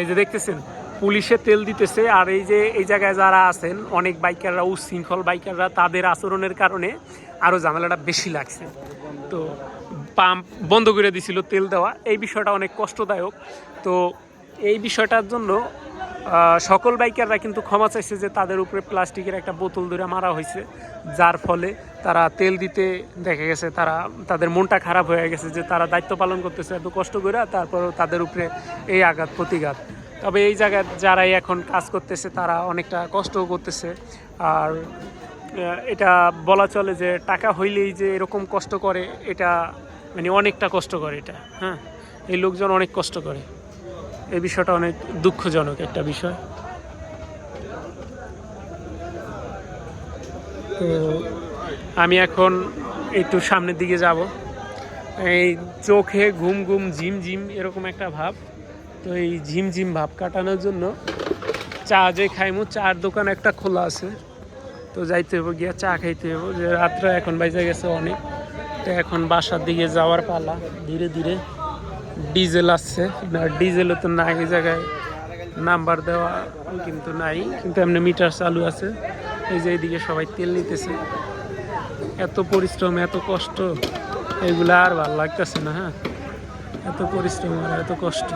এই যে দেখতেছেন পুলিশে তেল দিতেছে, আর এই যে এই জায়গায় যারা আছেন অনেক বাইকাররা, উচ্ছৃঙ্খল বাইকাররা, তাদের আচরণের কারণে আরও ঝামেলাটা বেশি লাগছে। তো পাম্প বন্ধ করে দিছিল তেল দেওয়া, এই বিষয়টা অনেক কষ্টদায়ক। তো এই বিষয়টার জন্য সকল বাইকাররা কিন্তু ক্ষমা চাইছে যে তাদের উপরে প্লাস্টিকের একটা বোতল ধরে মারা হয়েছে, যার ফলে তারা তেল দিতে দেখা গেছে তাদের মনটা খারাপ হয়ে গেছে যে তারা দায়িত্ব পালন করতেছে এত কষ্ট করে, তারপরেও তাদের উপরে এই আঘাত প্রতিঘাত। তবে এই জায়গায় যারাই এখন কাজ করতেছে তারা অনেকটা কষ্টও করতেছে। আর এটা বলা চলে যে টাকা হইলেই যে এরকম কষ্ট করে, এটা মানে অনেকটা কষ্ট করে এটা। হ্যাঁ, এই লোকজন অনেক কষ্ট করে, এই বিষয়টা অনেক দুঃখজনক একটা বিষয়। তো আমি এখন একটু সামনের দিকে যাব, এই চোখে ঘুম ঘুম ঝিম ঝিম এরকম একটা ভাব। তো এই ঝিমঝিম ভাব কাটানোর জন্য চা যে খাইমু, চার দোকান একটা খোলা আছে, তো যাইতে হবে গিয়া চা খাইতে হবে। যে রাত্রে এখন বাইজা গেছে অনেক, তো এখন বাসার দিকে যাওয়ার পালা। ধীরে ধীরে ডিজেল আসছে না, ডিজেলও তো নাই এই জায়গায়, নাম্বার দেওয়া কিন্তু নাই, কিন্তু এমনি মিটার চালু আছে। এই যে এইদিকে সবাই তেল নিতেছে। এত পরিশ্রম, এত কষ্ট, এগুলো আর ভালো লাগতেছে না। হ্যাঁ, এত পরিশ্রম আর এত কষ্ট।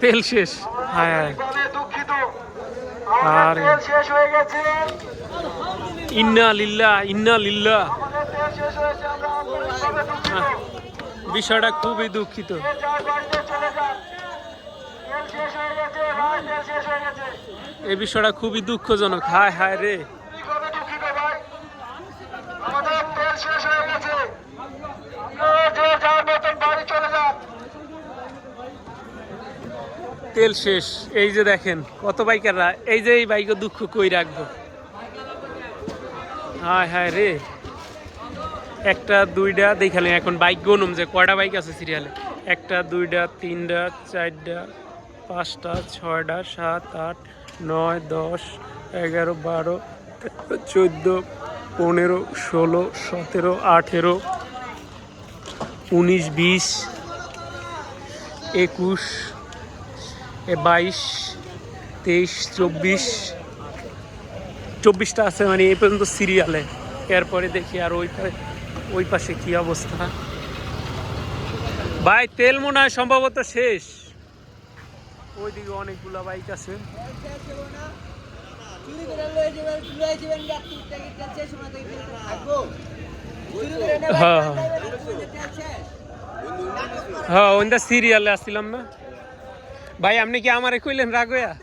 তেল শেষ। হ্যাঁ, আর ইন্না লিল্লাহ ইন্না লিল্লাহ। বিষয়টা খুবই দুঃখিত। এই বিষয়টা খুবই দুঃখজনক। হায় হায় রে, তেল শেষ। এই যে দেখেন কত বাইকাররা, এই যে এই বাইকের দুঃখ কই রাখবো। হায় হায় রে, একটা দুইটা দেখালে এখন বাইক গনুম যে কয়টা বাইক আছে সিরিয়ালে। একটা দুইটা তিনটা চারটা পাঁচটা ছয়টা সাত আট নয় 10 11 12 14 15 16 17 18 19 20 21 22 23 24টা আছে মানে এই পর্যন্ত সিরিয়ালে। এরপরে দেখি আর ওই পাশে কি অবস্থা। ভাই তেল মনে হয় সম্ভবত শেষ। ওইদিকে অনেকগুলা বাইক আছে। হ্যাঁ হ্যাঁ, ওইটা সিরিয়ালে আসছিলাম না ভাই। আপনি কি আমারে কইলেন রাগ হইয়া?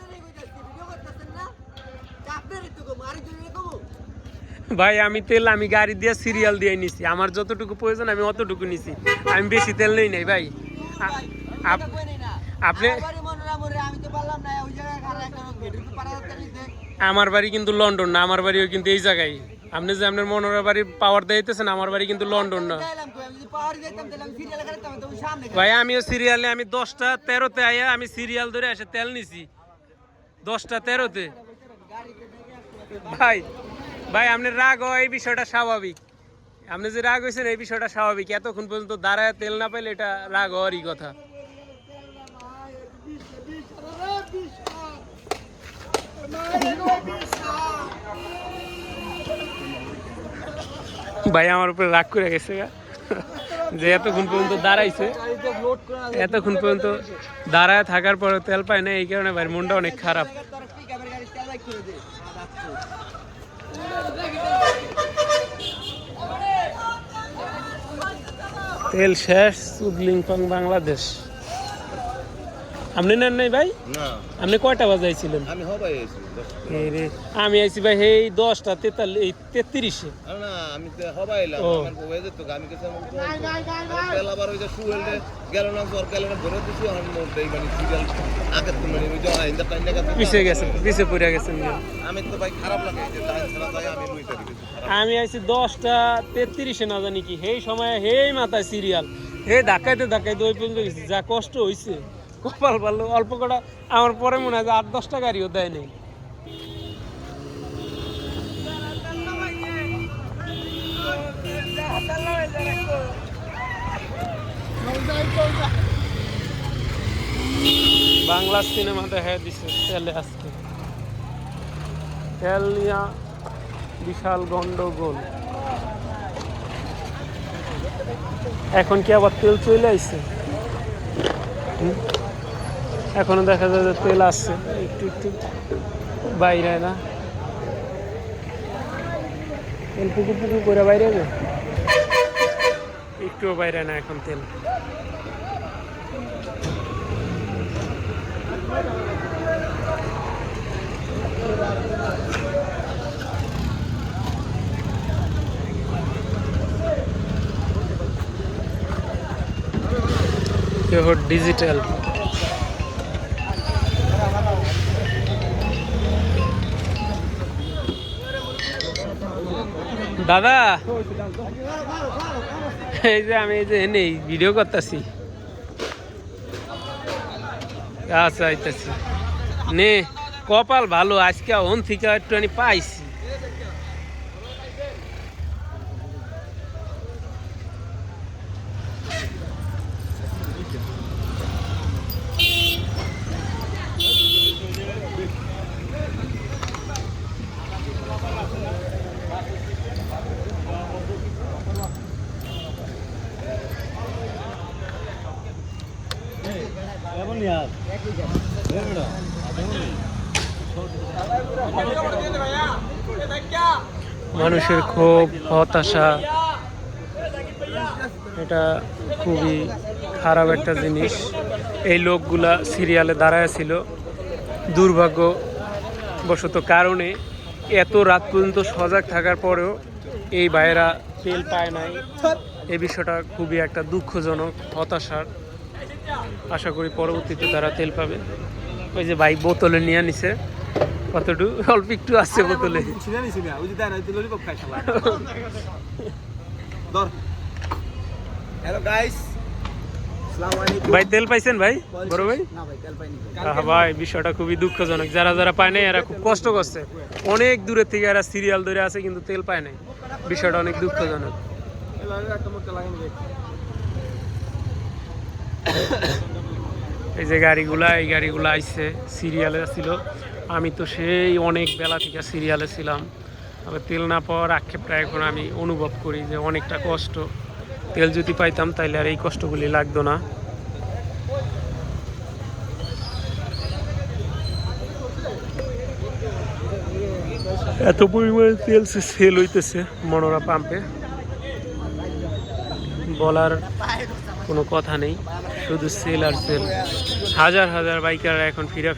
ভাই আমি তেল আমি গাড়ি দিয়ে সিরিয়াল দিয়ে নিছি, আমার যতটুকু প্রয়োজন আমি অতটুকু নিছি, আমি বেশি তেল নেই নাই ভাই। আপনি আমার বাড়ি কিন্তু লন্ডন না, আমার বাড়িও কিন্তু এই জায়গায়। আপনি যে আপনার মনোরা বাড়ি পাওয়ার দিতেছেন, আমার বাড়ি কিন্তু লন্ডন না ভাই। আমিও সিরিয়ালে আমি 10টা 13তে আইয়া আমি সিরিয়াল ধরে এসে তেল নিছি 10টা 13তে। ভাই ভাই আপনার রাগ হয় এই বিষয়টা স্বাভাবিক, আপনি যে রাগ হয়েছেন এই বিষয়টা স্বাভাবিক। এতক্ষণ পর্যন্ত দাঁড়ায় তেল না পাইলে এটা রাগ হওয়ারই কথা। ভাই আমার উপরে রাগ করে গেছে যে এতক্ষণ পর্যন্ত দাঁড়াইছে, এতক্ষণ পর্যন্ত দাঁড়ায় থাকার পরে তেল পায় না, এই কারণে ভাই মনটা অনেক খারাপ। তেল শেষ, সুদলিংপং বাংলাদেশ। আপনি নেন নাই ভাই? না। আপনি কয়টা বাজাইছিলেন? আমি হবাই আইছি। আমি আইছি ভাই এই 10টা 33-এ। না আমি তো হবাই এলাম, আমার বউয়ে যেত আমি কাছে আমি তেল আবার ওই যে সুয়েলে গেল না, জোর গেল না, ধরে দিছি আমার মধ্যে মানে সিরিয়াল আগে তো মানে ওই যে আইন্দা টাইন্দা কাছে পিছে গেছে, পিছে পড়ে গেছেন। আমি তো ভাই খারাপ লাগে যে টাইম ছাড়া যায় আমি লইতে দিছি। আমি আইছি 10টা 33-এ না জানি কি, সেই সময় হেই মাথায় সিরিয়াল, হে ধাক্কাইতে ধাক্কাইতে ওই পর্যন্ত গেছি। যা কষ্ট হইছে, কপাল ভালো অল্প কটা। আমার পরে মনে হয় যে 8-10টা গাড়িও দেয় নেই। বাংলা সিনেমা দেখা দিছে তেলে আজকে। তেল নিয়া বিশাল গন্ডগোল। এখন কি আবার তেল চলে আইছে? এখনো দেখা যায় যে তেল আসছে একটু একটু বাইরে না, তেল পুকু পুকু করে বাইরে যাবে, একটুও বাইরে না এখন তেল। ডিজিটাল দাদা, এই যে আমি এই যে নেই ভিডিও করতেছি। আচ্ছা আইতেছি নে, কপাল ভালো আজকে ওন থেকে একটুখানি পাইছি। মানুষের ক্ষোভ, হতাশা, এটা খুবই খারাপ একটা জিনিস। এই লোকগুলা সিরিয়ালে দাঁড়ায় ছিল, দুর্ভাগ্যবশত কারণে এত রাত পর্যন্ত সজাগ থাকার পরেও এই ভাইয়েরা তেল পায় নাই। এই বিষয়টা খুবই একটা দুঃখজনক, হতাশার। আশা করি পরবর্তীতে তারা তেল পাবে। ওই যে ভাই বোতলে নিয়ে নিছে, কতটুকু অল্প একটু আছে বোতলে। হ্যালো গাইস, ভাই তেল পাইছেন ভাই? বড় ভাই ভাই বিষয়টা খুবই দুঃখজনক। যারা যারা পায় নাই এরা খুব কষ্ট করছে, অনেক দূরের থেকে এরা সিরিয়াল ধরে আছে কিন্তু তেল পায় নাই। বিষয়টা অনেক দুঃখজনক। এই যে গাড়িগুলা, এই গাড়িগুলা আইছে, সিরিয়ালে ছিল। আমি তো সেই অনেক বেলা থেকে সিরিয়ালে ছিলাম। তবে তেল না পাওয়ার আক্ষেপটা এখন আমি অনুভব করি যে অনেকটা কষ্ট। তেল যদি পাইতাম তাইলে আর এই কষ্টগুলি লাগতো না। এত পরিমাণে তেল সেল হইতেছে মনোরা পাম্পে, বলার কোনো কথা নেই, শুধু সেল আর সেল। হাজার হাজার বাইকাররা এখন ফিরে